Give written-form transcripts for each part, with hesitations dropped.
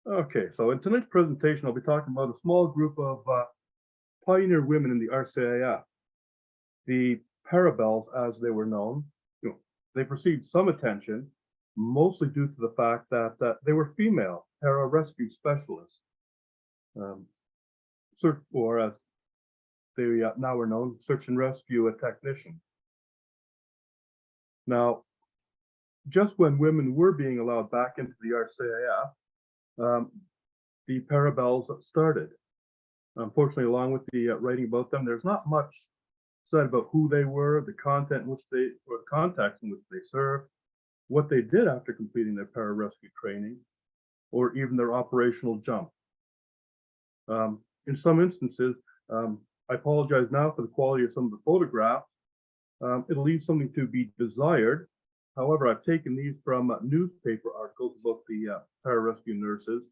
Okay, so in tonight's presentation, I'll be talking about a small group of pioneer women in the RCAF, the Parabels, as they were known. They received some attention, mostly due to the fact that they were female para-rescue specialists, or as they now are known, search and rescue technicians. Now, just when women were being allowed back into the RCAF, the Parabels started. Unfortunately, along with the writing about them, there's not much said about who they were, the content in which they, or the context in which they served, what they did after completing their pararescue training, or even their operational jump. In some instances, I apologize now for the quality of some of the photographs. It'll leave something to be desired. However, I've taken these from newspaper articles about the pararescue nurses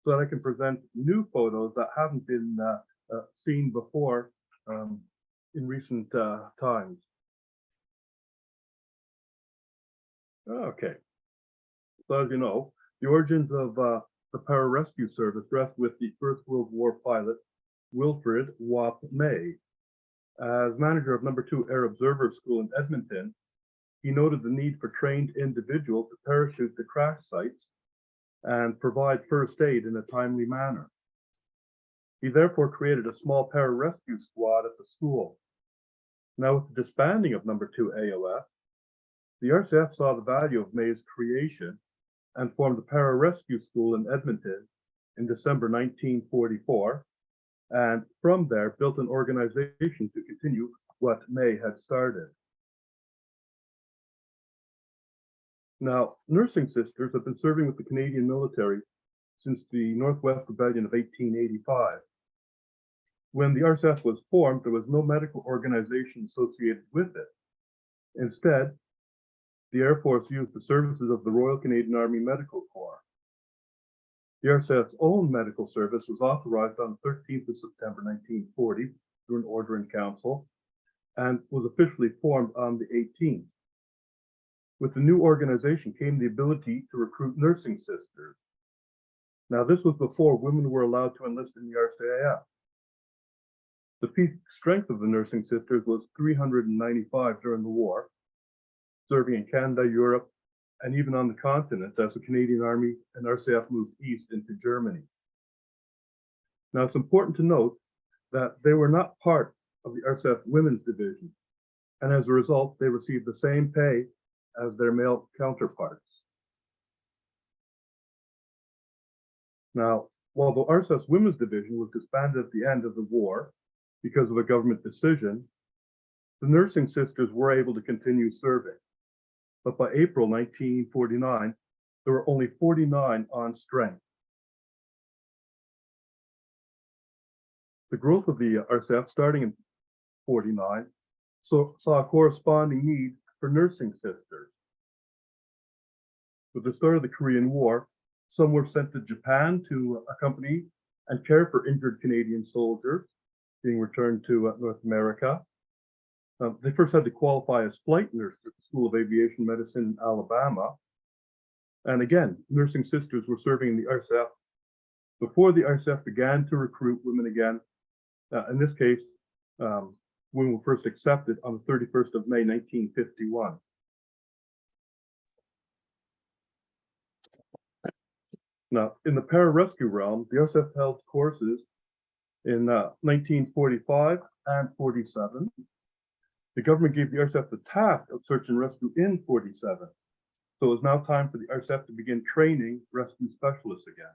so that I can present new photos that haven't been seen before in recent times. Okay, so as you know, the origins of the pararescue service rests with the First World War pilot Wilfred Wap May. As manager of No. 2 Air Observer School in Edmonton, he noted the need for trained individuals to parachute to crash sites and provide first aid in a timely manner. He therefore created a small pararescue squad at the school. Now, with the disbanding of No. 2 AOS, the RCAF saw the value of May's creation and formed the Pararescue School in Edmonton in December 1944, and from there built an organization to continue what May had started. Now, nursing sisters have been serving with the Canadian military since the Northwest Rebellion of 1885. When the RCAF was formed, there was no medical organization associated with it. Instead, the Air Force used the services of the Royal Canadian Army Medical Corps. The RCAF's own medical service was authorized on the 13th of September 1940 through an order in council and was officially formed on the 18th. With the new organization came the ability to recruit nursing sisters. Now, this was before women were allowed to enlist in the RCAF. The peak strength of the nursing sisters was 395 during the war, serving in Canada, Europe, and even on the continent as the Canadian Army and RCAF moved east into Germany. Now, it's important to note that they were not part of the RCAF Women's Division, and as a result, they received the same pay as their male counterparts. Now, while the RCAF's Women's Division was disbanded at the end of the war because of a government decision, the nursing sisters were able to continue serving. But by April 1949, there were only 49 on strength. The growth of the RCAF starting in 49 saw a corresponding need for nursing sisters. With the start of the Korean War, some were sent to Japan to accompany and care for injured Canadian soldiers being returned to North America. They first had to qualify as flight nurses at the School of Aviation Medicine in Alabama. And again, nursing sisters were serving in the RCAF before the RCAF began to recruit women again. In this case, women were first accepted on the 31st of May, 1951. Now, in the pararescue realm, the RCAF held courses in 1945 and 47. The government gave the RCAF the task of search and rescue in 47. So it was now time for the RCAF to begin training rescue specialists again.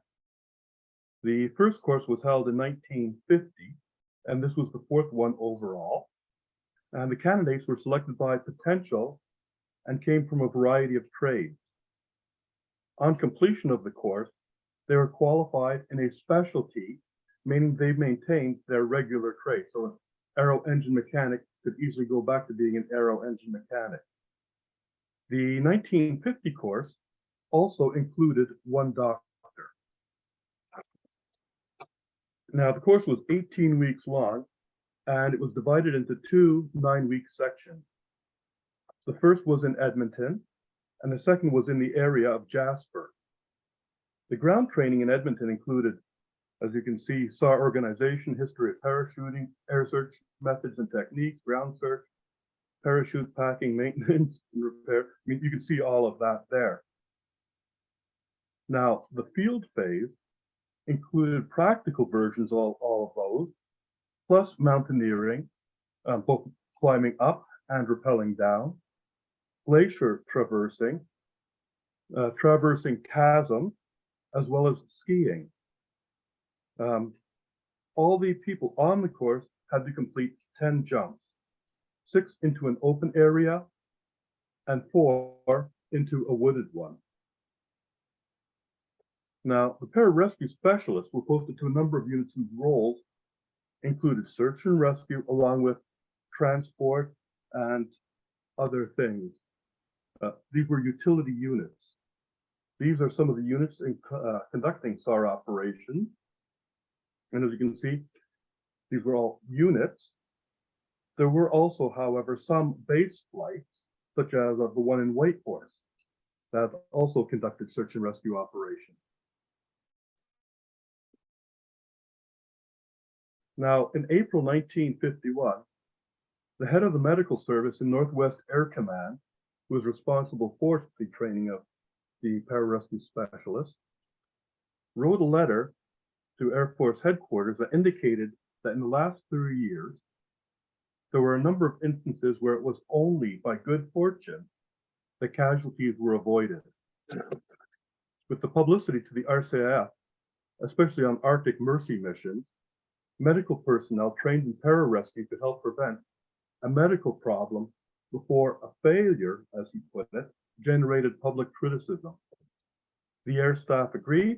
The first course was held in 1950, and this was the fourth one overall. And the candidates were selected by potential and came from a variety of trades. On completion of the course, they were qualified in a specialty, meaning they maintained their regular trade. So an aero engine mechanic could easily go back to being an aero engine mechanic. The 1950 course also included one doctor. Now, the course was 18 weeks long, and it was divided into two 9-week sections. The first was in Edmonton, and the second was in the area of Jasper. The ground training in Edmonton included, as you can see, SAR organization, history of parachuting, air search methods and techniques, ground search, parachute packing, maintenance, and repair. I mean, you can see all of that there. Now, the field phase included practical versions of all of those, plus mountaineering, both climbing up and rappelling down, glacier traversing, traversing chasms, as well as skiing. All the people on the course had to complete 10 jumps, 6 into an open area and 4 into a wooded one. Now, the pararescue specialists were posted to a number of units whose roles included search and rescue, along with transport and other things. These were utility units. These are some of the units in conducting SAR operations. And as you can see, these were all units. There were also, however, some base flights, such as the one in Whitehorse, that also conducted search and rescue operations. Now, in April 1951, the head of the medical service in Northwest Air Command, who was responsible for the training of the pararescue specialists, wrote a letter to Air Force headquarters that indicated that in the last 3 years, there were a number of instances where it was only by good fortune that casualties were avoided. With the publicity to the RCAF, especially on Arctic mercy missions, medical personnel trained in pararescue could help prevent a medical problem before a failure, as he put it, generated public criticism. The air staff agreed,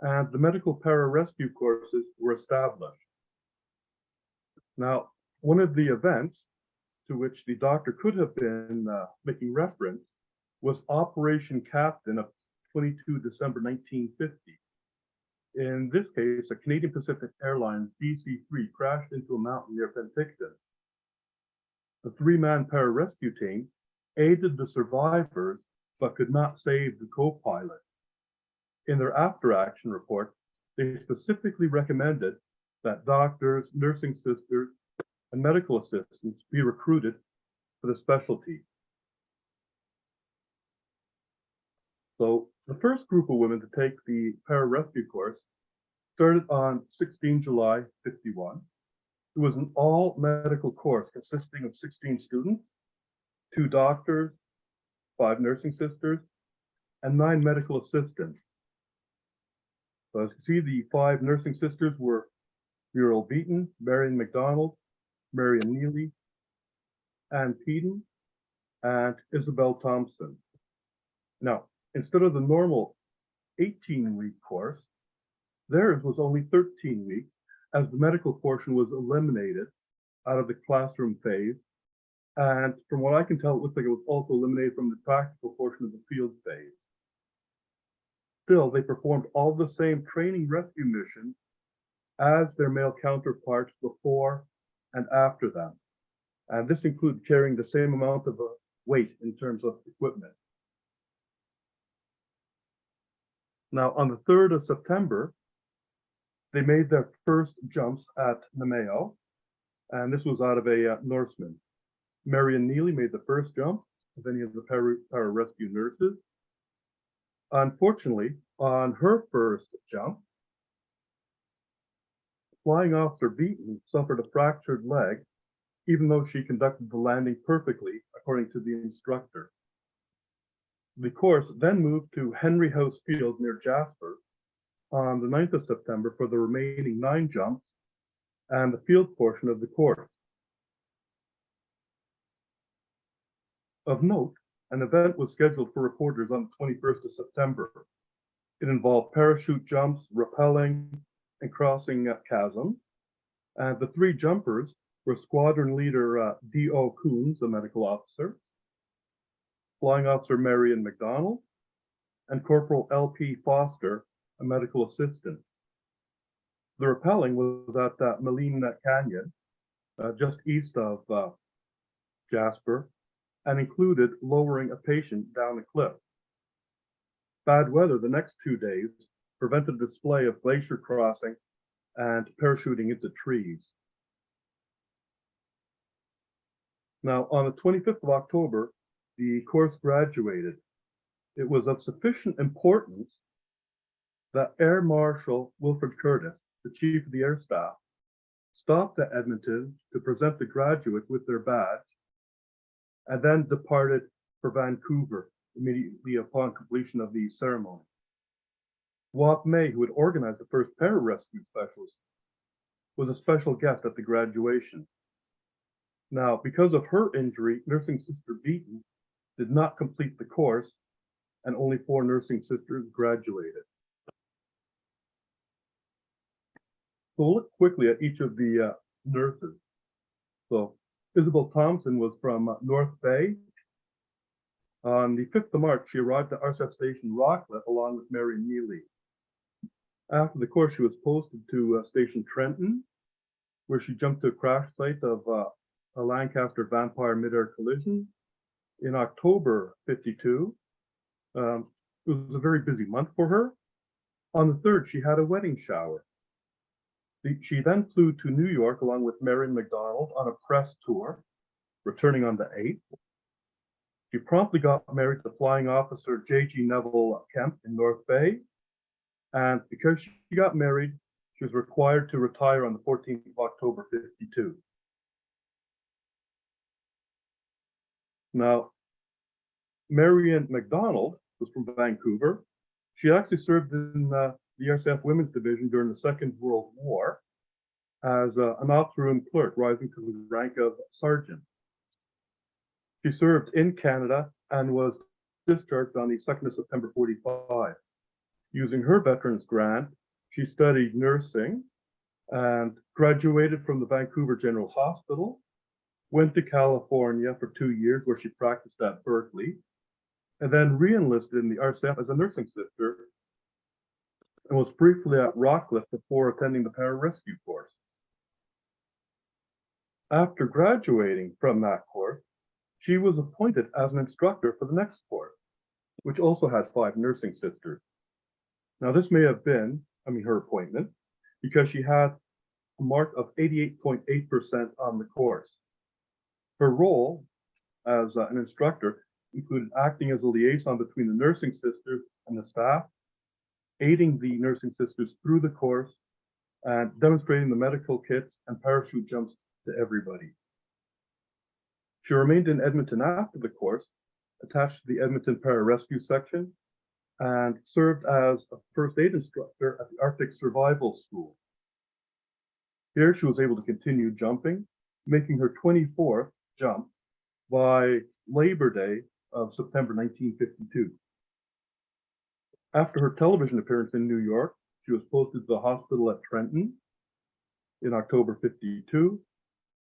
and the medical pararescue courses were established. Now, one of the events to which the doctor could have been making reference was Operation Captain of 22 December 1950. In this case, a Canadian Pacific Airlines DC-3 crashed into a mountain near Penticton. The 3-man pararescue team aided the survivors, but could not save the co-pilot. In their after-action report, they specifically recommended that doctors, nursing sisters, and medical assistants be recruited for the specialty. So the first group of women to take the pararescue course started on 16 July 51. It was an all-medical course consisting of 16 students, 2 doctors, 5 nursing sisters, and 9 medical assistants. So as you can see, the 5 nursing sisters were Muriel Beaton, Marion McDonald, Marion Neely, Ann Peden, and Isabel Thompson. Now, instead of the normal 18-week course, theirs was only 13 weeks, as the medical portion was eliminated out of the classroom phase. And from what I can tell, it looks like it was also eliminated from the practical portion of the field phase. Still, they performed all the same training rescue missions as their male counterparts before and after them. And this included carrying the same amount of weight in terms of equipment. Now, on the 3rd of September, they made their first jumps at Namao, and this was out of a Norseman. Marion Neely made the first jump of any of the pararescue nurses. Unfortunately, on her first jump, Flying Officer Beaton suffered a fractured leg, even though she conducted the landing perfectly, according to the instructor. The course then moved to Henry House Field near Jasper on the 9th of September for the remaining 9 jumps and the field portion of the course. Of note, an event was scheduled for reporters on the 21st of September. It involved parachute jumps, rappelling, and crossing chasms. And the 3 jumpers were Squadron Leader D.O. Coons, a medical officer, Flying Officer Marion McDonald, and Corporal L.P. Foster, a medical assistant. The rappelling was at Maline Canyon, just east of Jasper, and included lowering a patient down a cliff. Bad weather the next 2 days prevented display of glacier crossing and parachuting into trees. Now, on the 25th of October, the course graduated. It was of sufficient importance that Air Marshal Wilfred Curtis, the chief of the air staff, stopped at Edmonton to present the graduates with their badge, and then departed for Vancouver immediately upon completion of the ceremony. Wap May, who had organized the first pararescue specialist, was a special guest at the graduation. Now, because of her injury, Nursing Sister Beaton did not complete the course, and only 4 nursing sisters graduated. So we'll look quickly at each of the nurses. So Isabel Thompson was from North Bay. On the 5th of March, she arrived at RCAF Station Rockcliffe along with Mary Neely. After the course, she was posted to Station Trenton, where she jumped to a crash site of a Lancaster Vampire mid-air collision. In October 52, it was a very busy month for her. On the 3rd, she had a wedding shower. She then flew to New York along with Marion McDonald on a press tour, returning on the 8th. She promptly got married to Flying Officer J.G. Neville Kemp in North Bay. And because she got married, she was required to retire on the 14th of October 52. Now, Marion McDonald was from Vancouver. She actually served in the RCAF Women's Division during the Second World War as an ops room clerk, rising to the rank of sergeant. She served in Canada and was discharged on the 2nd of September 45. Using her veterans grant, she studied nursing and graduated from the Vancouver General Hospital, went to California for 2 years where she practiced at Berkeley, and then re-enlisted in the RCAF as a nursing sister and was briefly at Rockcliffe before attending the pararescue course. After graduating from that course, she was appointed as an instructor for the next course, which also had 5 nursing sisters. Now, this may have been, her appointment, because she had a mark of 88.8% on the course. Her role as an instructor included acting as a liaison between the nursing sisters and the staff, aiding the nursing sisters through the course, and demonstrating the medical kits and parachute jumps to everybody. She remained in Edmonton after the course, attached to the Edmonton Pararescue Section, and served as a first aid instructor at the Arctic Survival School. Here she was able to continue jumping, making her 24th jump by Labor Day of September 1952. After her television appearance in New York, she was posted to the hospital at Trenton in October 52.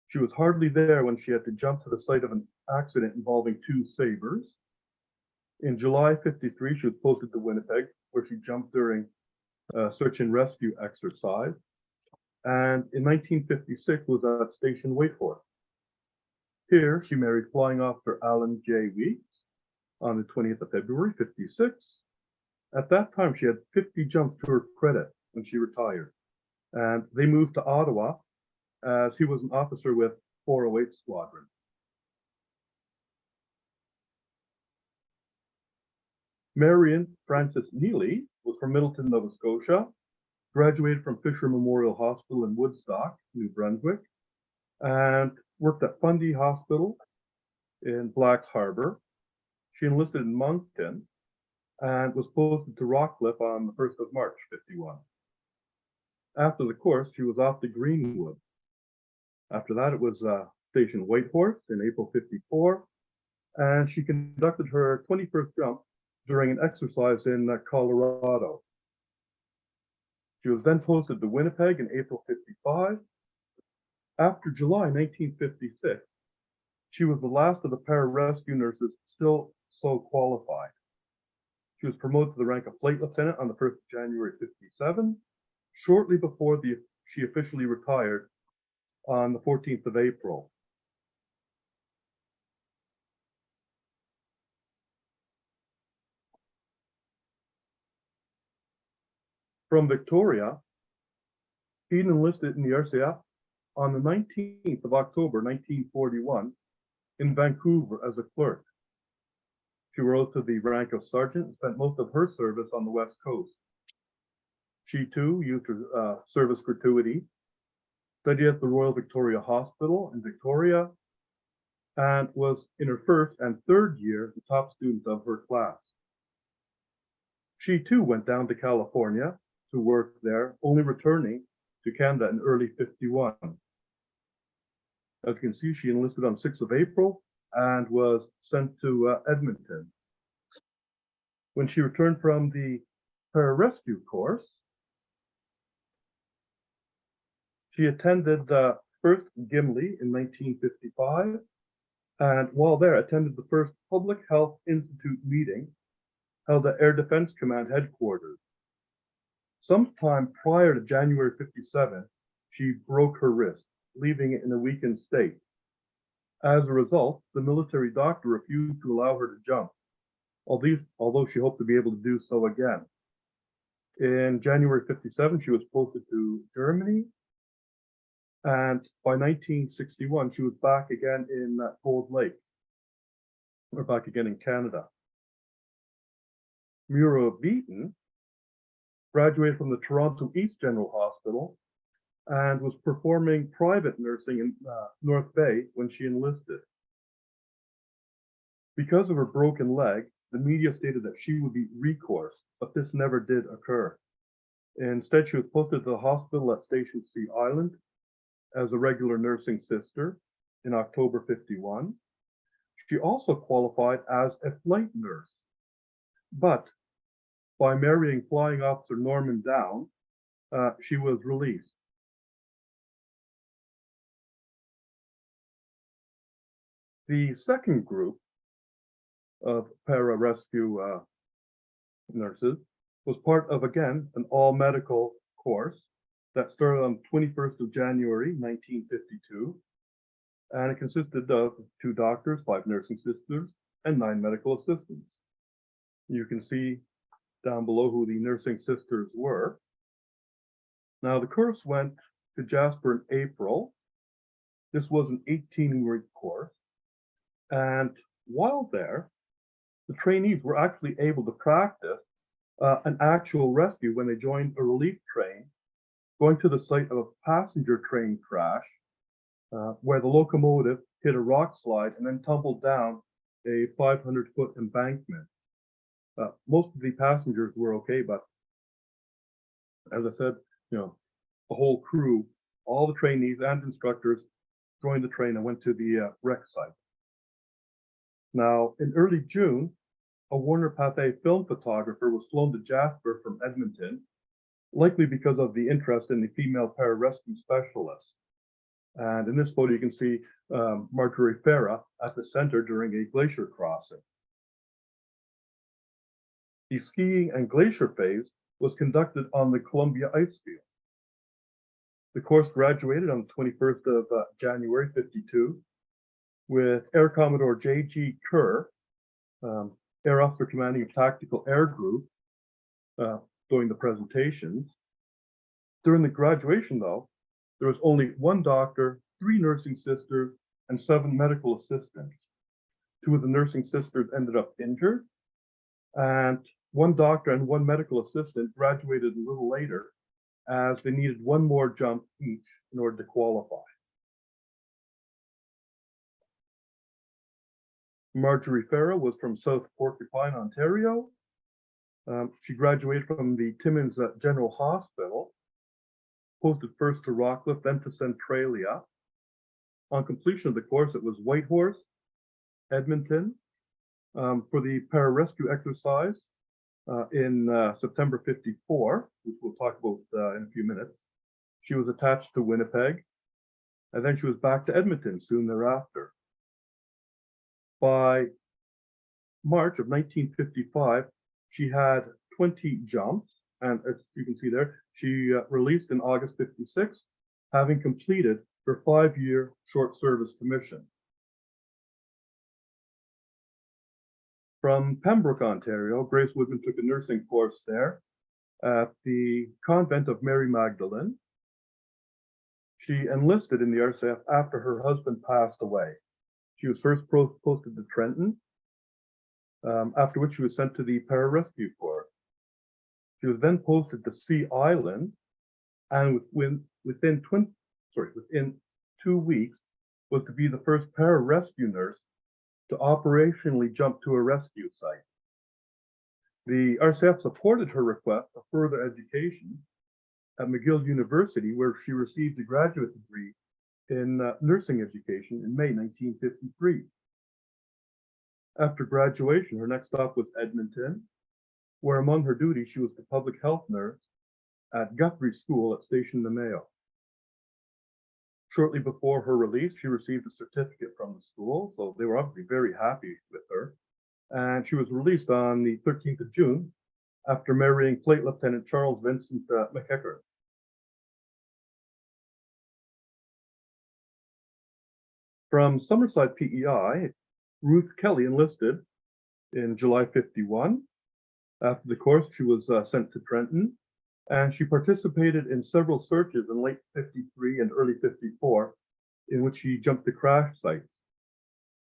She was hardly there when she had to jump to the site of an accident involving 2 sabres. In July 53, she was posted to Winnipeg, where she jumped during a search and rescue exercise. And in 1956 was at Station Whitehorse. Here, she married Flying Officer Alan J. Weeks on the 20th of February, 56. At that time, she had 50 jumps to her credit when she retired. And they moved to Ottawa as he was an officer with 408 Squadron. Marion Frances Neely was from Middleton, Nova Scotia, graduated from Fisher Memorial Hospital in Woodstock, New Brunswick, and worked at Fundy Hospital in Blacks Harbor. She enlisted in Moncton and was posted to Rockcliffe on the 1st of March, 51. After the course, she was off to Greenwood. After that, it was Station Whitehorse in April 54, and she conducted her 21st jump during an exercise in Colorado. She was then posted to Winnipeg in April 55. After July 1956, she was the last of the pararescue nurses still so qualified. She was promoted to the rank of flight lieutenant on the 1st of January 57, shortly before she officially retired on the 14th of April. From Victoria, he enlisted in the RCAF on the 19th of October, 1941, in Vancouver as a clerk. She rose to the rank of sergeant and spent most of her service on the West Coast. She too used her service gratuity, studied at the Royal Victoria Hospital in Victoria, and was in her first and third year the top student of her class. She too went down to California to work there, only returning to Canada in early '51. As you can see, she enlisted on 6th of April and was sent to Edmonton. When she returned from the pararescue course, she attended first Gimli in 1955, and while there attended the first Public Health Institute meeting held at Air Defense Command headquarters. Sometime prior to January '57, she broke her wrist, leaving it in a weakened state. As a result, the military doctor refused to allow her to jump, although she hoped to be able to do so again. In January '57, she was posted to Germany, and by 1961, she was back again in Cold Lake, or back again in Canada. Mura Beaton graduated from the Toronto East General Hospital and was performing private nursing in North Bay when she enlisted. Because of her broken leg, the media stated that she would be recoursed, but this never did occur. Instead, she was posted to the hospital at Station Sea Island as a regular nursing sister in October '51. She also qualified as a flight nurse, but by marrying Flying Officer Norman Down, she was released. The second group of pararescue nurses was part of, again, an all-medical course that started on 21st of January, 1952, and it consisted of 2 doctors, 5 nursing sisters, and 9 medical assistants. You can see down below who the nursing sisters were. Now, the course went to Jasper in April. This was an 18-week course, and while there, the trainees were actually able to practice an actual rescue when they joined a relief train going to the site of a passenger train crash where the locomotive hit a rock slide and then tumbled down a 500-foot embankment. Most of the passengers were okay, but as I said, the whole crew, all the trainees and instructors joined the train and went to the wreck site. Now, in early June, a Warner Pathé film photographer was flown to Jasper from Edmonton, likely because of the interest in the female pararescue specialist. And in this photo, you can see Marjorie Farah at the center during a glacier crossing. The skiing and glacier phase was conducted on the Columbia ice field. The course graduated on the 21st of January '52 with Air Commodore J.G. Kerr, Air Officer Commanding a Tactical Air Group, doing the presentations. During the graduation, though, there was only 1 doctor, 3 nursing sisters, and 7 medical assistants. 2 of the nursing sisters ended up injured, and 1 doctor and 1 medical assistant graduated a little later as they needed 1 more jump each in order to qualify. Marjorie Farah was from South Porcupine, Ontario. She graduated from the Timmins General Hospital, posted first to Rockcliffe, then to Centralia. On completion of the course, it was Whitehorse, Edmonton, for the pararescue exercise in September '54, which we'll talk about in a few minutes. She was attached to Winnipeg, and then she was back to Edmonton soon thereafter. By March of 1955, she had 20 jumps, and as you can see there, she released in August '56, having completed her 5-year short service commission. From Pembroke, Ontario, Grace Woodman took a nursing course there at the convent of Mary Magdalene. She enlisted in the RCAF after her husband passed away. She was first posted to Trenton, after which she was sent to the Pararescue Corps. She was then posted to Sea Island, and within 2 weeks was to be the first pararescue nurse to operationally jump to a rescue site. The RCAF supported her request for further education at McGill University, where she received a graduate degree in nursing education in May 1953. After graduation, her next stop was Edmonton, where among her duties she was the public health nurse at Guthrie School at Station Namao. Shortly before her release, she received a certificate from the school, so they were obviously very happy with her. And she was released on the 13th of June after marrying Flight Lieutenant Charles Vincent McEacher. From Summerside PEI, Ruth Kelly enlisted in July 51. After the course, she was sent to Trenton, and she participated in several searches in late 53 and early 54, in which she jumped to crash sites.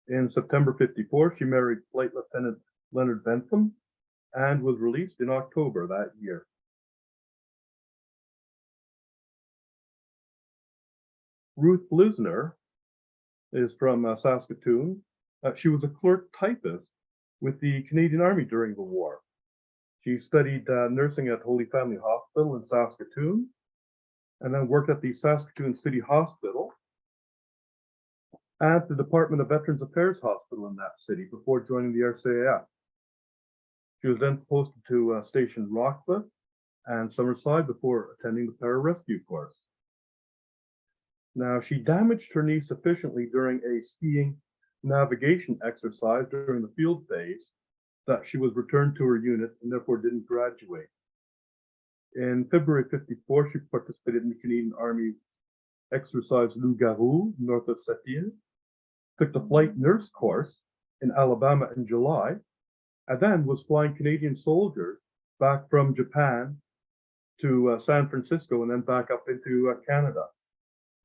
In September 54, she married Flight Lieutenant Leonard Bentham and was released in October that year. Ruth Blisner is from Saskatoon. She was a clerk typist with the Canadian Army during the war. She studied nursing at Holy Family Hospital in Saskatoon, and then worked at the Saskatoon City Hospital and the Department of Veterans Affairs Hospital in that city before joining the RCAF. She was then posted to Station Rockcliffe and Summerside before attending the pararescue course. Now, she damaged her knee sufficiently during a skiing navigation exercise during the field phase that she was returned to her unit and therefore didn't graduate. In February 54, she participated in the Canadian Army exercise Loup-Garou, north of Sept-Îles, took the flight nurse course in Alabama in July, and then was flying Canadian soldiers back from Japan to San Francisco and then back up into Canada.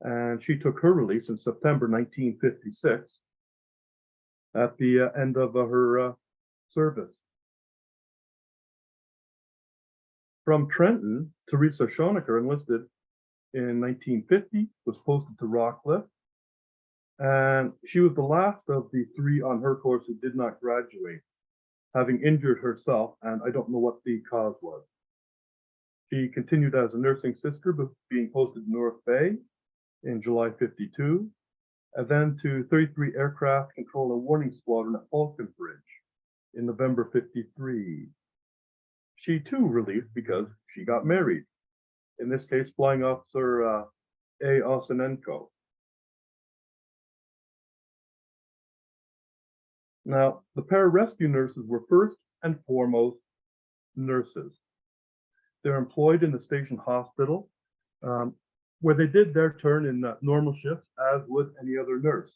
And she took her release in September 1956 at the end of her service. From Trenton, Teresa Schonecker enlisted in 1950, was posted to Rockcliffe, and she was the last of the three on her course who did not graduate, having injured herself, and I don't know what the cause was. She continued as a nursing sister, being posted to North Bay in July 52, and then to 33 Aircraft Control and Warning Squadron at Falconbridge in November 53. She too released because she got married, in this case Flying Officer A. Osinenko. Now, the pararescue nurses were first and foremost nurses. They're employed in the station hospital, where they did their turn in normal shifts as would any other nurse.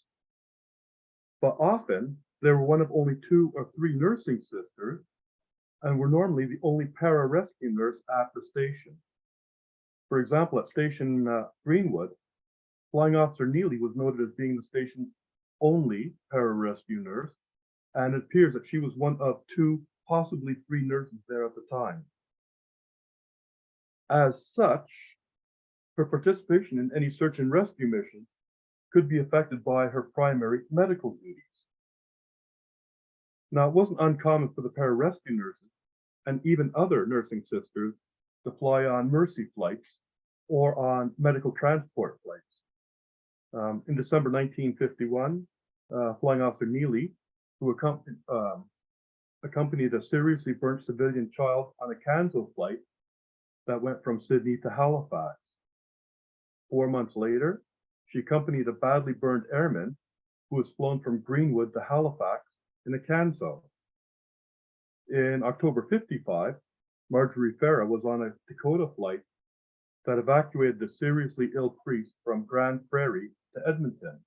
But often, they were one of only 2 or 3 nursing sisters, and were normally the only pararescue nurse at the station. For example, at Station Greenwood, Flying Officer Neely was noted as being the station's only pararescue nurse, and it appears that she was one of 2, possibly 3 nurses there at the time. As such, her participation in any search and rescue mission could be affected by her primary medical duties. Now, it wasn't uncommon for the pararescue nurses and even other nursing sisters to fly on Mercy flights or on medical transport flights. In December 1951, Flying Officer Neely, who accompanied a seriously burnt civilian child on a Canso flight that went from Sydney to Halifax. 4 months later, she accompanied a badly burned airman who was flown from Greenwood to Halifax in a Canso. In October 55, Marjorie Farah was on a Dakota flight that evacuated the seriously ill priest from Grand Prairie to Edmonton.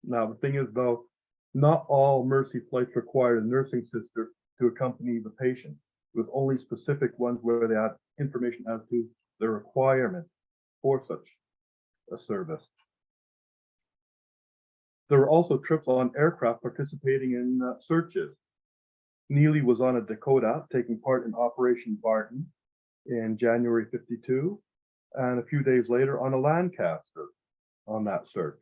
Now, the thing is, though, not all Mercy flights required a nursing sister to accompany the patient. with only specific ones where they had information as to the requirement for such a service. There were also trips on aircraft participating in searches. Neely was on a Dakota taking part in Operation Barton in January 52, and a few days later on a Lancaster on that search.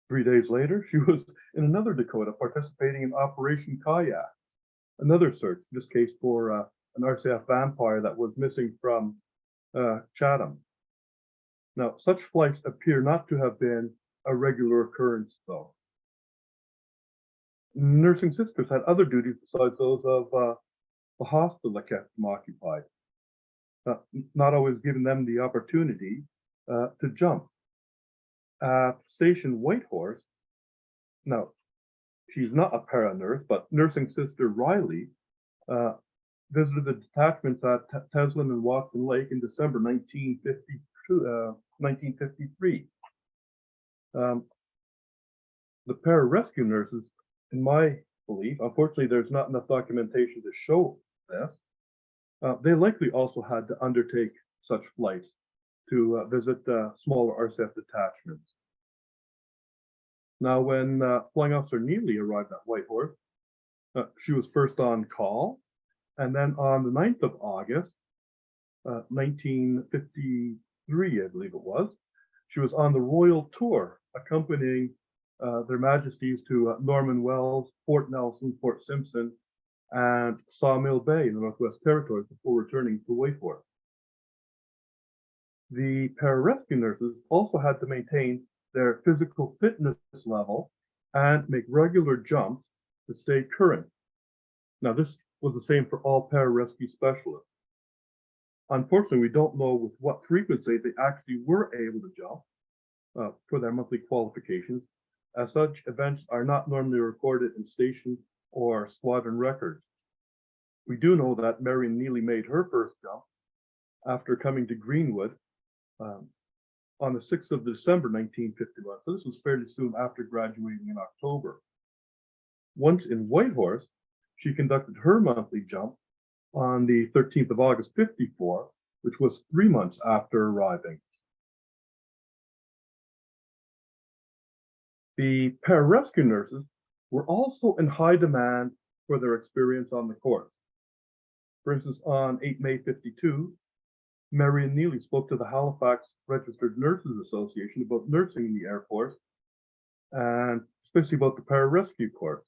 3 days later, she was in another Dakota participating in Operation Kayak, another search, in this case for an RCAF vampire that was missing from Chatham. Now, such flights appear not to have been a regular occurrence, though. Nursing sisters had other duties besides those of the hospital that kept them occupied, not always giving them the opportunity to jump. At Station Whitehorse, now, she's not a para-nurse, but nursing sister Riley visited the detachments at Teslin and Watson Lake in December 1953. The pararescue nurses, in my belief, unfortunately, there's not enough documentation to show this. They likely also had to undertake such flights to visit smaller RCAF detachments. Now, when Flying Officer Neely arrived at Whitehorse, she was first on call, and then on the 9th of August, 1953, I believe it was, she was on the Royal Tour, accompanying Their Majesties to Norman Wells, Fort Nelson, Fort Simpson, and Sawmill Bay in the Northwest Territories before returning to Whitehorse. The pararescue nurses also had to maintain their physical fitness level and make regular jumps to stay current. Now, this was the same for all pararescue specialists. Unfortunately, we don't know with what frequency they actually were able to jump for their monthly qualifications, as such events are not normally recorded in station or squadron records. We do know that Marion Neely made her first jump after coming to Greenwood on the 6th of December 1951. So this was fairly soon after graduating in October. Once in Whitehorse, she conducted her monthly jump on the 13th of August 54, which was 3 months after arriving. The pararescue nurses were also in high demand for their experience on the course. For instance, on 8 May 52, Marion Neely spoke to the Halifax Registered Nurses Association about nursing in the Air Force, and especially about the pararescue course.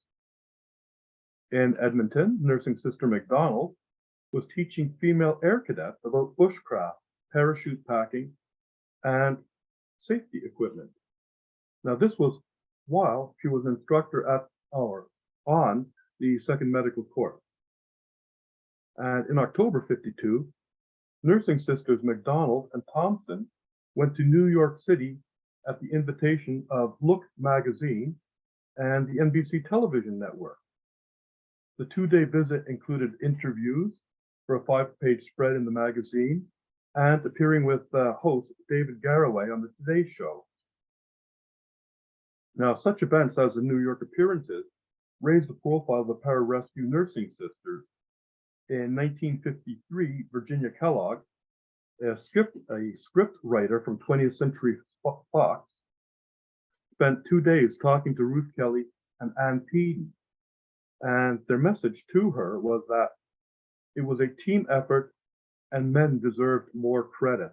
In Edmonton, nursing sister McDonald was teaching female air cadets about bushcraft, parachute packing, and safety equipment. Now, this was while she was an instructor at or on the second medical course. And in October 52, nursing sisters McDonald and Thompson went to New York City at the invitation of Look magazine and the NBC television network. The 2-day visit included interviews for a 5-page spread in the magazine and appearing with host David Garraway on the Today Show. Now, such events as the New York appearances raised the profile of the pararescue nursing sisters. In 1953, Virginia Kellogg, a script writer from 20th Century Fox, spent 2 days talking to Ruth Kelly and Ann Peden. And their message to her was that it was a team effort and men deserved more credit.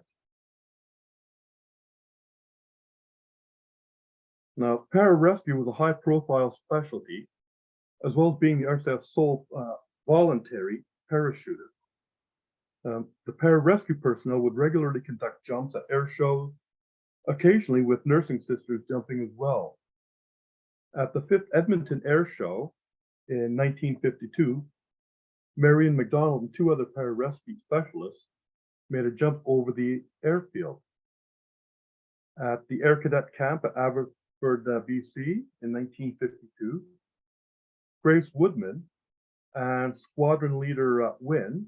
Now, pararescue was a high-profile specialty, as well as being the RCAF's sole voluntary parachuter. The pararescue personnel would regularly conduct jumps at air shows, occasionally with nursing sisters jumping as well. At the 5th Edmonton Air Show in 1952, Marion McDonald and 2 other pararescue specialists made a jump over the airfield. At the Air Cadet Camp at Abbotsford, BC in 1952, Grace Woodman and squadron leader Wynne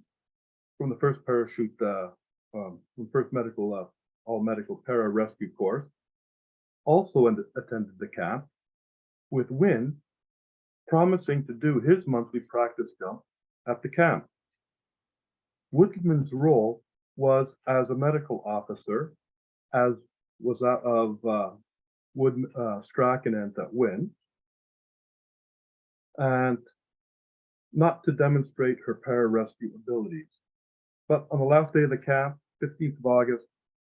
from the first parachute, from first medical, all medical pararescue course, also attended the camp, with Wynne promising to do his monthly practice jump at the camp. Woodman's role was as a medical officer, as was that of Strachan and Wynne, and not to demonstrate her pararescue abilities. But on the last day of the camp, 15th of August,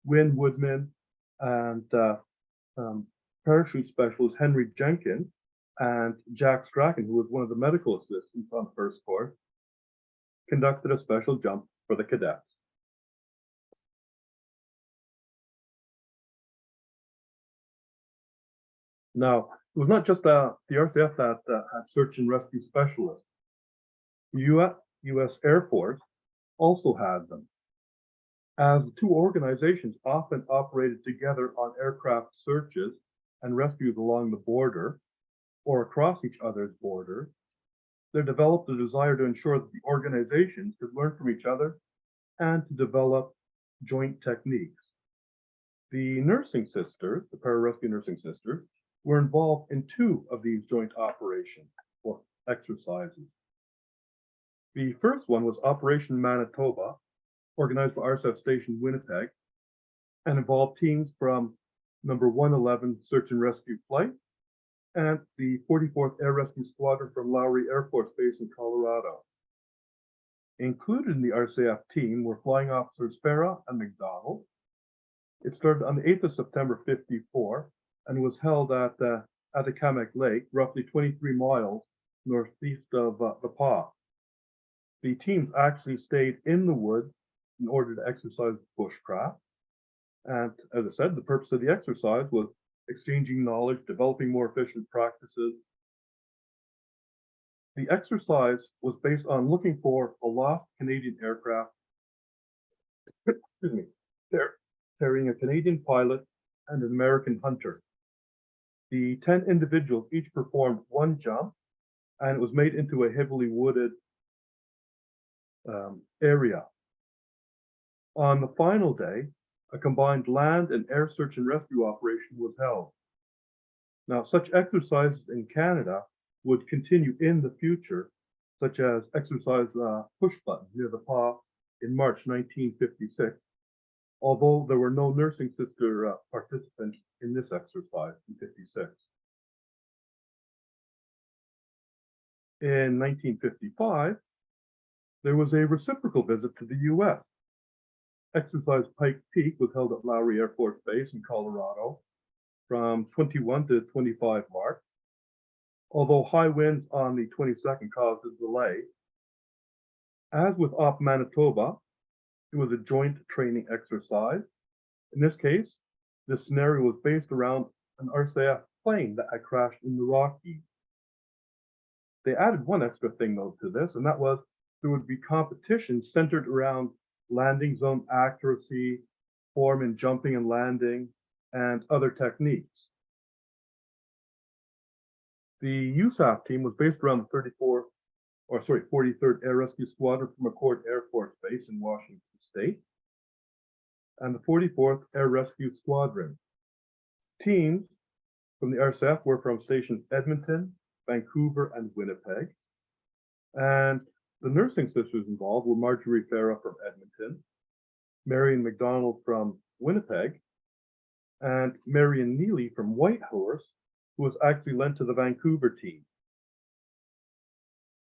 Wynne, Woodman, and parachute specialist Henry Jenkins and Jack Strachan, who was one of the medical assistants on the first course, conducted a special jump for the cadets. Now, it was not just the RCAF that had search and rescue specialists. The U.S. Air Force also had them, as the two organizations often operated together on aircraft searches and rescues along the border or across each other's borders. There developed a desire to ensure that the organizations could learn from each other and to develop joint techniques. The nursing sisters, the pararescue nursing sisters, were involved in two of these joint operations or exercises. The first one was Operation Manitoba, organized by RCAF Station Winnipeg, and involved teams from number 111 Search and Rescue Flight and the 44th Air Rescue Squadron from Lowry Air Force Base in Colorado. Included in the RCAF team were Flying Officers Farah and McDonald. It started on the 8th of September 54 and was held at Atacamac Lake, roughly 23 miles northeast of the PA. The teams actually stayed in the woods in order to exercise bushcraft. And as I said, the purpose of the exercise was exchanging knowledge, developing more efficient practices. The exercise was based on looking for a lost Canadian aircraft, excuse me, carrying a Canadian pilot and an American hunter. The 10 individuals each performed one jump, and it was made into a heavily wooded area. On the final day, a combined land and air search and rescue operation was held. Now, such exercises in Canada would continue in the future, such as exercise push button near the PA in March 1956, although there were no nursing sister participants in this exercise in 56. In 1955, there was a reciprocal visit to the U.S. Exercise Pike Peak was held at Lowry Air Force Base in Colorado from 21 to 25 March. Although high winds on the 22nd caused a delay, as with Op Manitoba, it was a joint training exercise. In this case, the scenario was based around an RCAF plane that had crashed in the Rockies. They added one extra thing though to this, and that was there would be competition centered around landing zone accuracy, form in jumping and landing, and other techniques. The USAF team was based around the 43rd Air Rescue Squadron from McCord Air Force Base in Washington State, and the 44th Air Rescue Squadron. Teams from the RCAF were from stations Edmonton, Vancouver, and Winnipeg. And the nursing sisters involved were Marjorie Farah from Edmonton, Marion McDonald from Winnipeg, and Marion Neely from Whitehorse, who was actually lent to the Vancouver team.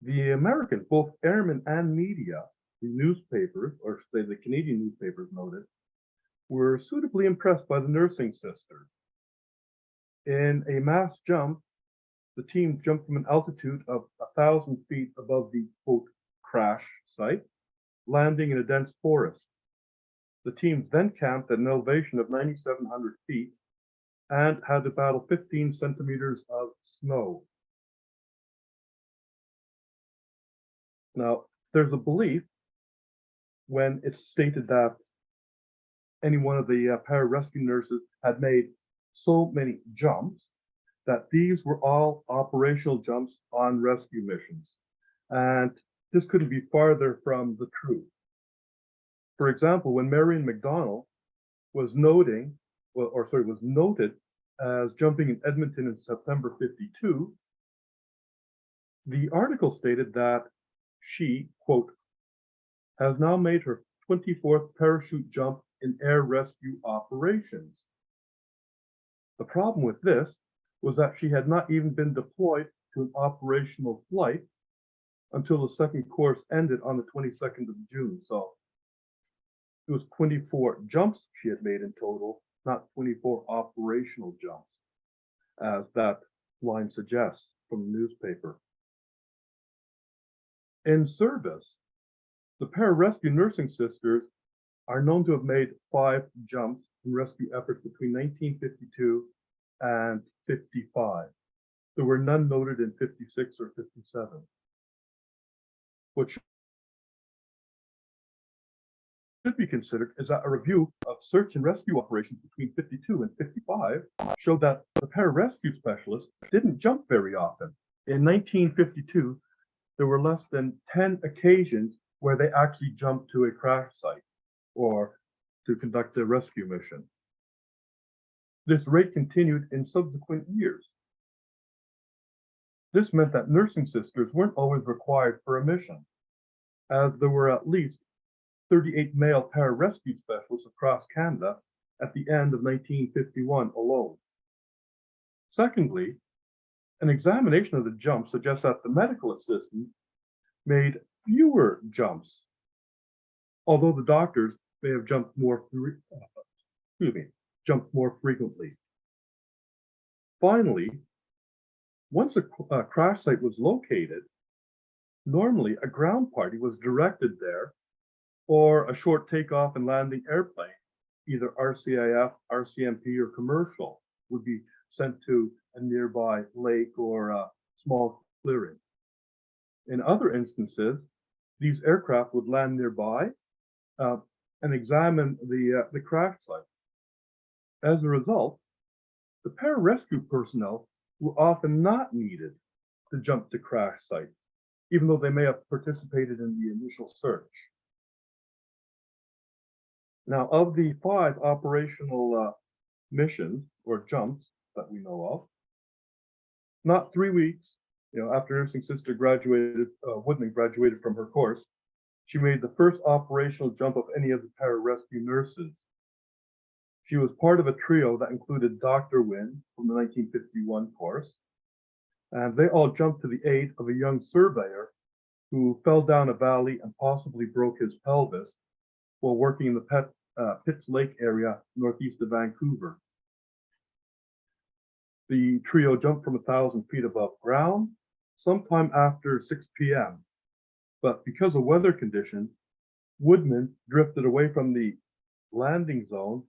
The Americans, both airmen and media, the newspapers, or say the Canadian newspapers noted, were suitably impressed by the nursing sisters. In a mass jump, the team jumped from an altitude of 1,000 feet above the, quote, crash site, landing in a dense forest. The team then camped at an elevation of 9,700 feet and had to battle 15 centimeters of snow. Now, there's a belief when it's stated that any one of the pararescue nurses had made so many jumps that these were all operational jumps on rescue missions. And this couldn't be farther from the truth. For example, when Marion McDonald was noted as jumping in Edmonton in September 52, the article stated that she, quote, has now made her 24th parachute jump in air rescue operations. The problem with this was that she had not even been deployed to an operational flight until the second course ended on the 22nd of June. So it was 24 jumps she had made in total, not 24 operational jumps, as that line suggests from the newspaper. In service, the pararescue nursing sisters are known to have made 5 jumps in rescue efforts between 1952 and 55. There were none noted in 56 or 57. What should be considered is that a review of search and rescue operations between 52 and 55 showed that the pararescue specialists didn't jump very often. In 1952, there were less than 10 occasions where they actually jumped to a crash site or to conduct a rescue mission. This rate continued in subsequent years. This meant that nursing sisters weren't always required for a mission, as there were at least 38 male pararescue specialists across Canada at the end of 1951 alone. Secondly, an examination of the jump suggests that the medical assistant made fewer jumps, although the doctors may have jumped more frequently. Finally, once a crash site was located, normally a ground party was directed there, or a short takeoff and landing airplane, either RCAF, RCMP, or commercial, would be sent to a nearby lake or a small clearing. In other instances, these aircraft would land nearby and examine the crash site. As a result, the pararescue personnel were often not needed to jump to crash sites, even though they may have participated in the initial search. Now, of the 5 operational missions or jumps that we know of, not 3 weeks, after nursing sister Woodman graduated from her course, she made the first operational jump of any of the pararescue nurses. She was part of a trio that included Dr. Wynne from the 1951 course, and they all jumped to the aid of a young surveyor who fell down a valley and possibly broke his pelvis while working in the Pitts Lake area northeast of Vancouver. The trio jumped from 1,000 feet above ground sometime after 6 p.m., but because of weather conditions, Woodman drifted away from the landing zone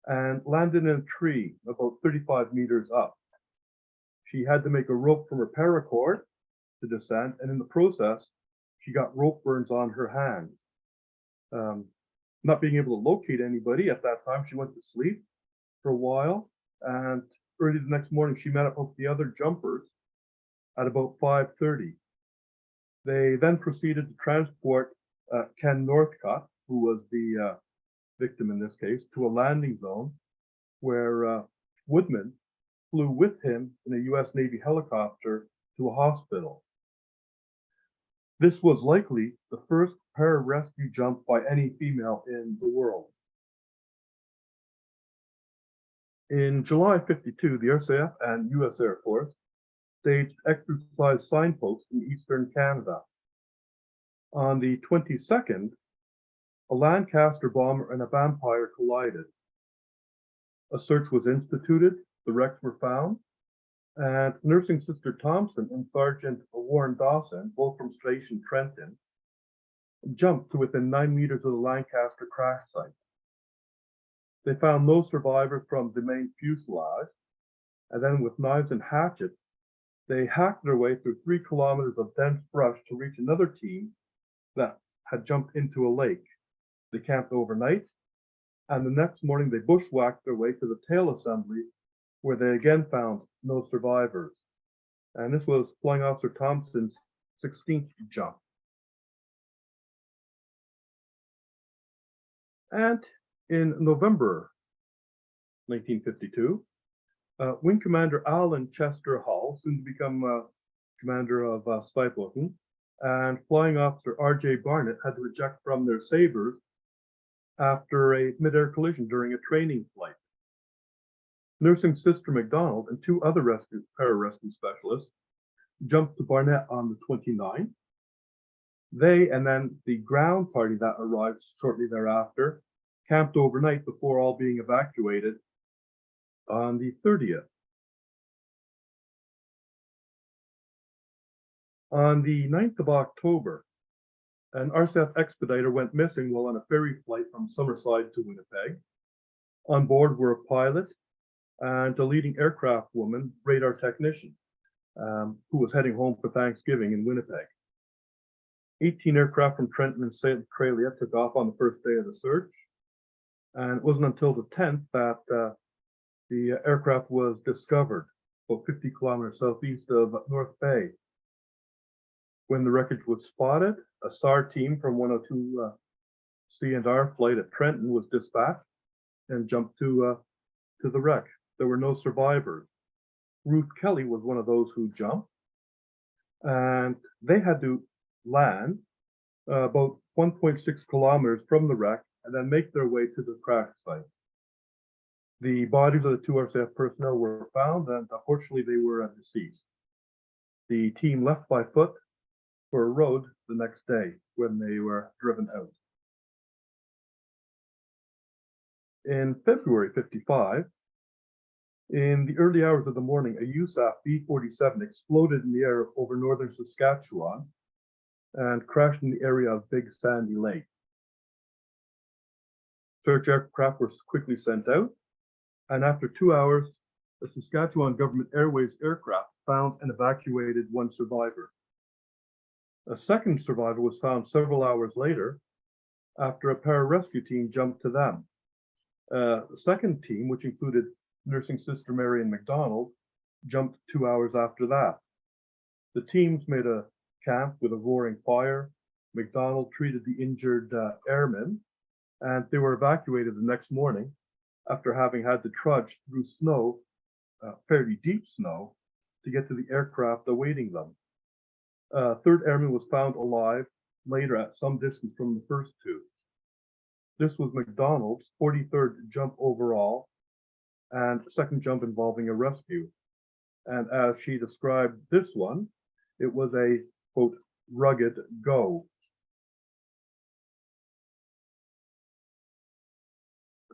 and landed in a tree about 35 meters up. She had to make a rope from her paracord to descend, and in the process, she got rope burns on her hands. Not being able to locate anybody at that time, she went to sleep for a while, and early the next morning, she met up with the other jumpers at about 5:30. They then proceeded to transport Ken Northcott, who was the victim in this case, to a landing zone where Woodman flew with him in a U.S. Navy helicopter to a hospital. This was likely the first pararescue jump by any female in the world. In July 52, the RCAF and U.S. Air Force staged exercise signposts in eastern Canada. On the 22nd, a Lancaster bomber and a Vampire collided. A search was instituted, the wrecks were found, and Nursing Sister Thompson and Sergeant Warren Dawson, both from Station Trenton, jumped to within 9 meters of the Lancaster crash site. They found no survivors from the main fuselage, and then with knives and hatchets, they hacked their way through 3 kilometers of dense brush to reach another team that had jumped into a lake. They camped overnight, and the next morning they bushwhacked their way to the tail assembly, where they again found no survivors. And this was Flying Officer Thompson's 16th jump. And in November 1952, Wing Commander Alan Chester Hull, soon to become commander of Spijploten, and Flying Officer R.J. Barnett had to eject from their Sabres after a mid-air collision during a training flight. Nursing Sister McDonald and two other pararescue specialists jumped to Barnett on the 29th. They and then the ground party that arrived shortly thereafter camped overnight before all being evacuated on the 30th. On the 9th of October, an RCAF expediter went missing while on a ferry flight from Summerside to Winnipeg. On board were a pilot and a leading aircraft woman, radar technician, who was heading home for Thanksgiving in Winnipeg. 18 aircraft from Trenton and Centralia took off on the first day of the search, and it wasn't until the 10th that the aircraft was discovered, about 50 kilometers southeast of North Bay. When the wreckage was spotted, a SAR team from 102 C&R flight at Trenton was dispatched and jumped to the wreck. There were no survivors. Ruth Kelly was one of those who jumped, and they had to land about 1.6 kilometers from the wreck and then make their way to the crash site. The bodies of the two RCAF personnel were found, and unfortunately they were deceased. The team left by foot for a road the next day when they were driven out. In February 55, in the early hours of the morning, a USAF B-47 exploded in the air over northern Saskatchewan and crashed in the area of Big Sandy Lake. Search aircraft were quickly sent out, and after 2 hours, the Saskatchewan Government Airways aircraft found and evacuated one survivor. A second survivor was found several hours later after a pararescue team jumped to them. The second team, which included Nursing Sister Marion McDonald, jumped 2 hours after that. The teams made a camp with a roaring fire. McDonald treated the injured airmen, and they were evacuated the next morning after having had to trudge through snow, fairly deep snow, to get to the aircraft awaiting them. Third airman was found alive later at some distance from the first two. This was McDonald's 43rd jump overall and second jump involving a rescue. And as she described this one, it was a, quote, rugged go.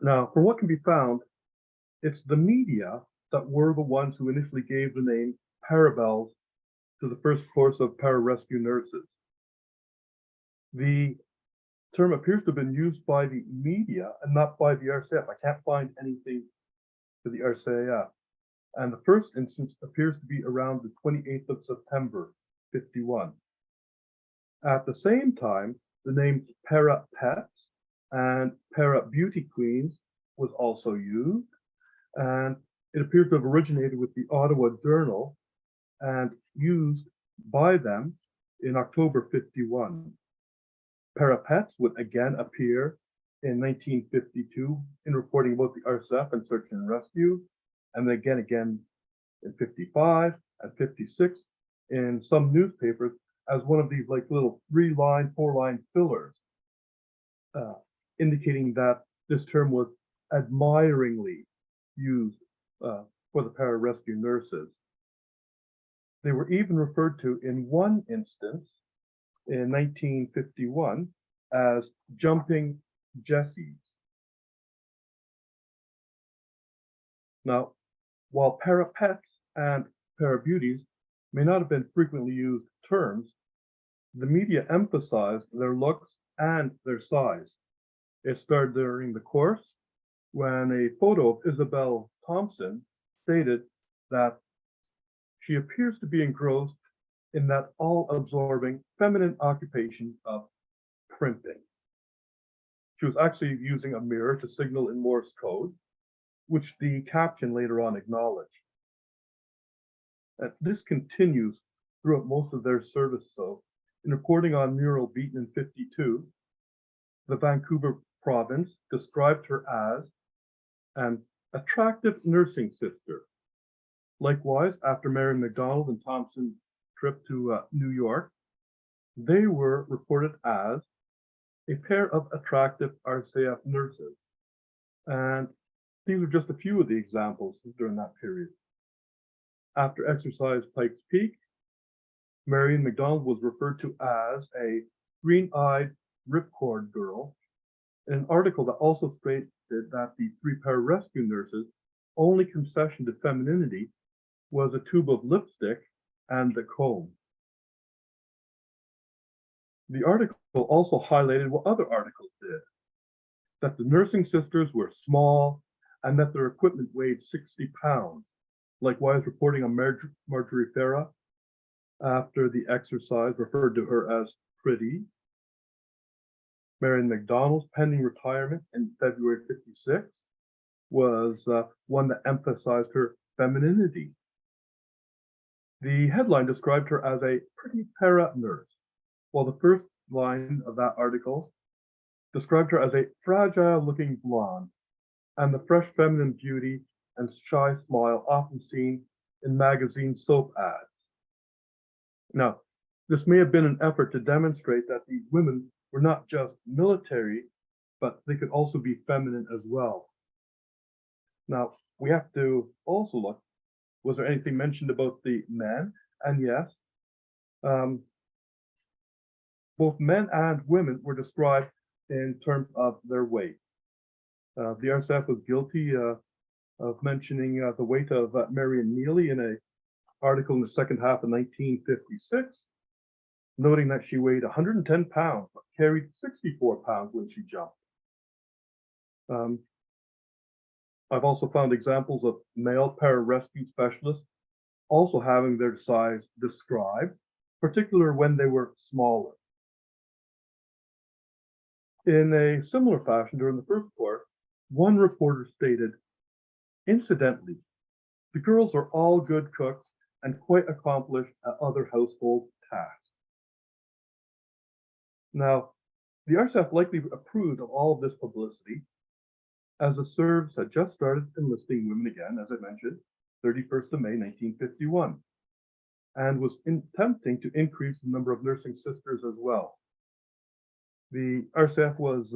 Now, from what can be found, it's the media that were the ones who initially gave the name Parabels to the first course of pararescue nurses. The term appears to have been used by the media and not by the RCAF. I can't find anything for the RCAF. And the first instance appears to be around the 28th of September, 51. At the same time, the names para pets and para beauty queens was also used, and it appears to have originated with the Ottawa Journal and used by them in October 51. Parapets would again appear in 1952 in reporting about the RCAF and search and rescue, and again in 55 and 56 in some newspapers as one of these like little 3-line, 4-line fillers, indicating that this term was admiringly used for the pararescue nurses. They were even referred to in one instance in 1951 as jumping Jessies. Now, while parapets and parabeauties may not have been frequently used terms, the media emphasized their looks and their size. It started during the course when a photo of Isabel Thompson stated that she appears to be engrossed in that all-absorbing feminine occupation of printing. She was actually using a mirror to signal in Morse code, which the caption later on acknowledged. And this continues throughout most of their service, though. In reporting on mural beaten in 52, the Vancouver province described her as an attractive nursing sister. Likewise, after Marion McDonald and Thompson's trip to New York, they were reported as a pair of attractive RCAF nurses. And these are just a few of the examples during that period. After exercise Pikes Peak, Marion McDonald was referred to as a green-eyed ripcord girl in an article that also stated that the three pararescue nurses' only concession to femininity was a tube of lipstick and the comb. The article also highlighted what other articles did, that the nursing sisters were small and that their equipment weighed 60 pounds. Likewise, reporting on Marjorie Farah after the exercise referred to her as pretty. Marion McDonald's pending retirement in February '56 was one that emphasized her femininity. The headline described her as a pretty para nurse, while the first line of that article described her as a fragile-looking blonde and the fresh feminine beauty and shy smile often seen in magazine soap ads. Now, this may have been an effort to demonstrate that these women were not just military, but they could also be feminine as well. Now, we have to also look, was there anything mentioned about the men? And yes, both men and women were described in terms of their weight. The RCAF was guilty of mentioning the weight of Marion Neely in an article in the second half of 1956, noting that she weighed 110 pounds, but carried 64 pounds when she jumped. I've also found examples of male pararescue specialists also having their size described, particularly when they were smaller. In a similar fashion during the first war, one reporter stated, "Incidentally, the girls are all good cooks and quite accomplished at other household tasks." Now, the RCAF likely approved of all of this publicity, as the Serbs had just started enlisting women again, as I mentioned, 31st of May 1951, and was attempting to increase the number of nursing sisters as well. The RCAF was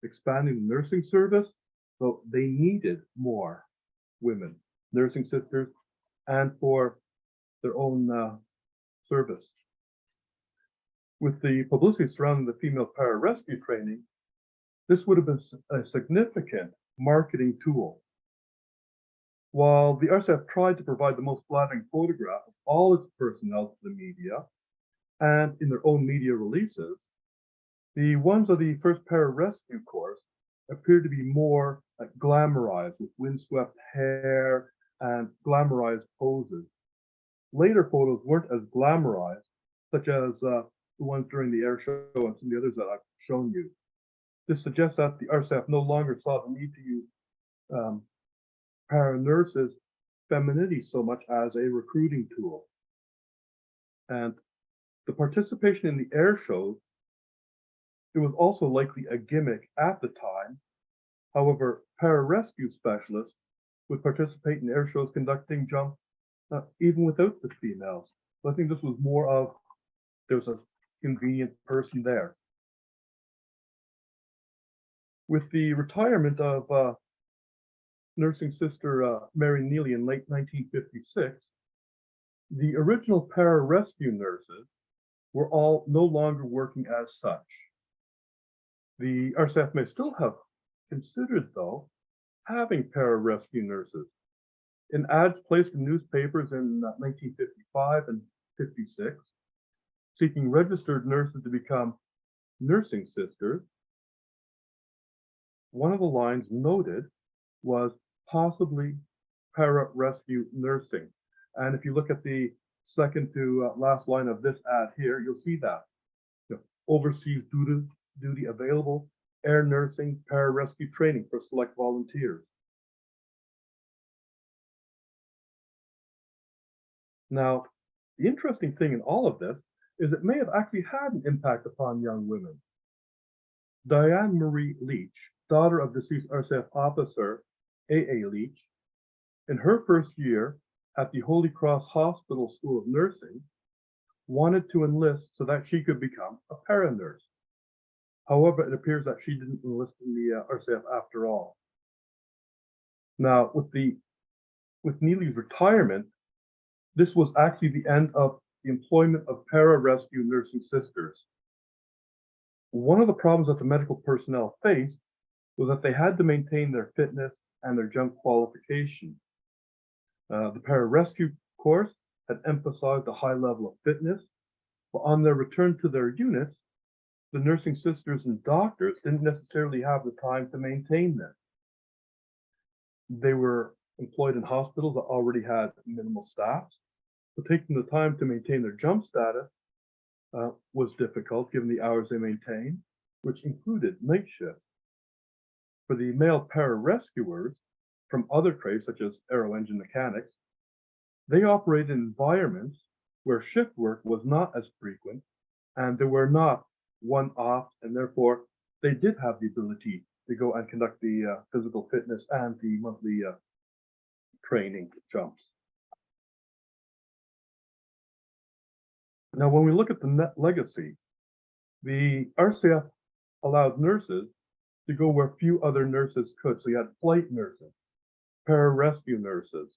expanding the nursing service, so they needed more women, nursing sisters, and for their own service. With the publicity surrounding the female pararescue training, this would have been a significant marketing tool. While the RCAF tried to provide the most flattering photograph of all its personnel to the media and in their own media releases, the ones of the first pararescue course appeared to be more glamorized with windswept hair and glamorized poses. Later photos weren't as glamorized, such as the ones during the air show and some of the others that I've shown you. This suggests that the RCAF no longer saw the need to use para-nurses' femininity so much as a recruiting tool. And the participation in the air shows, it was also likely a gimmick at the time. However, pararescue specialists would participate in air shows conducting jumps even without the females. So I think this was more of, there was a convenient person there. With the retirement of nursing sister Mary Neely in late 1956, the original pararescue nurses were all no longer working as such. The RCAF may still have considered, though, having pararescue nurses. In ads placed in newspapers in 1955 and 56, seeking registered nurses to become nursing sisters, one of the lines noted was possibly pararescue nursing. And if you look at the second to last line of this ad here, you'll see that. Overseas duty available, air nursing, pararescue training for select volunteers. Now, the interesting thing in all of this is it may have actually had an impact upon young women. Diane Marie Leach, daughter of deceased RCAF officer A.A. Leach, in her first year at the Holy Cross Hospital School of Nursing, wanted to enlist so that she could become a para-nurse. However, it appears that she didn't enlist in the RCAF after all. Now, with Neely's retirement, this was actually the end of the employment of para-rescue nursing sisters. One of the problems that the medical personnel faced was that they had to maintain their fitness and their jump qualification. The para-rescue course had emphasized a high level of fitness, but on their return to their units, the nursing sisters and doctors didn't necessarily have the time to maintain them. They were employed in hospitals that already had minimal staffs, so taking the time to maintain their jump status was difficult given the hours they maintained, which included night shift. For the male para-rescuers from other trades such as aero engine mechanics, they operated in environments where shift work was not as frequent and there were not one-offs, and therefore they did have the ability to go and conduct the physical fitness and the monthly training jumps. Now, when we look at the net legacy, the RCAF allowed nurses to go where few other nurses could. So you had flight nurses, para-rescue nurses,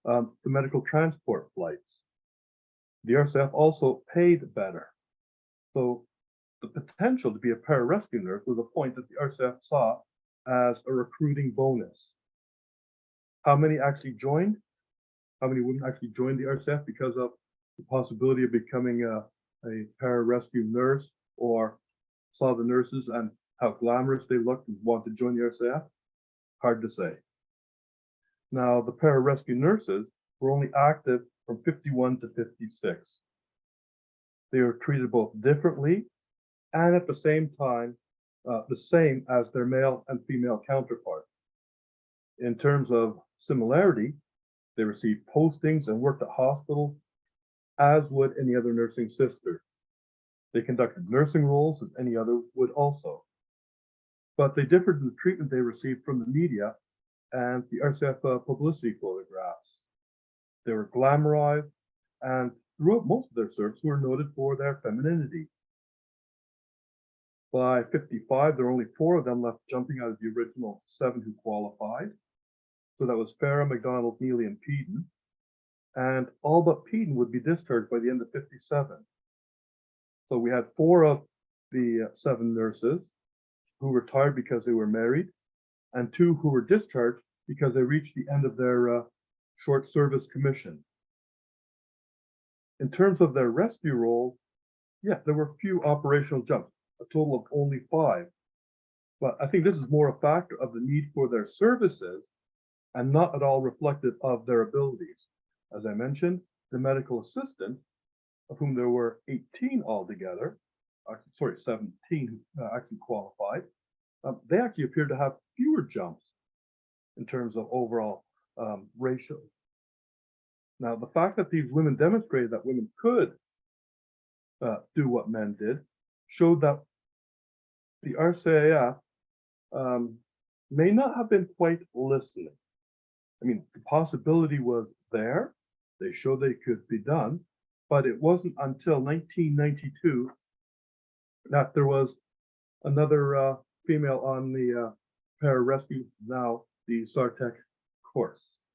the medical transport flights. The RCAF also paid better. So the potential to be a para-rescue nurse was a point that the RCAF saw as a recruiting bonus. How many actually joined? How many wouldn't actually join the RCAF because of the possibility of becoming a para-rescue nurse, or saw the nurses and how glamorous they looked and wanted to join the RCAF? Hard to say. Now, the para-rescue nurses were only active from 51 to 56. They were treated both differently and at the same time, the same as their male and female counterparts. In terms of similarity, they received postings and worked at hospitals, as would any other nursing sister. They conducted nursing roles as any other would also. But they differed in the treatment they received from the media and the RCAF publicity photographs. They were glamorized, and throughout most of their service were noted for their femininity. By 55, there were only 4 of them left jumping out of the original 7 who qualified. So that was Farah, McDonald, Neely, and Peden. And all but Peden would be discharged by the end of 57. So we had 4 of the 7 nurses who retired because they were married, and 2 who were discharged because they reached the end of their short service commission. In terms of their rescue roles, yeah, there were few operational jumps, a total of only 5. But I think this is more a factor of the need for their services and not at all reflective of their abilities. As I mentioned, the medical assistant, of whom there were 18 altogether, 17 who actually qualified, they actually appeared to have fewer jumps in terms of overall ratio. Now, the fact that these women demonstrated that women could do what men did showed that the RCAF may not have been quite listening. I mean, the possibility was there. They showed they could be done, but it wasn't until 1992 that there was another female on the para-rescue, now the SARTEC course.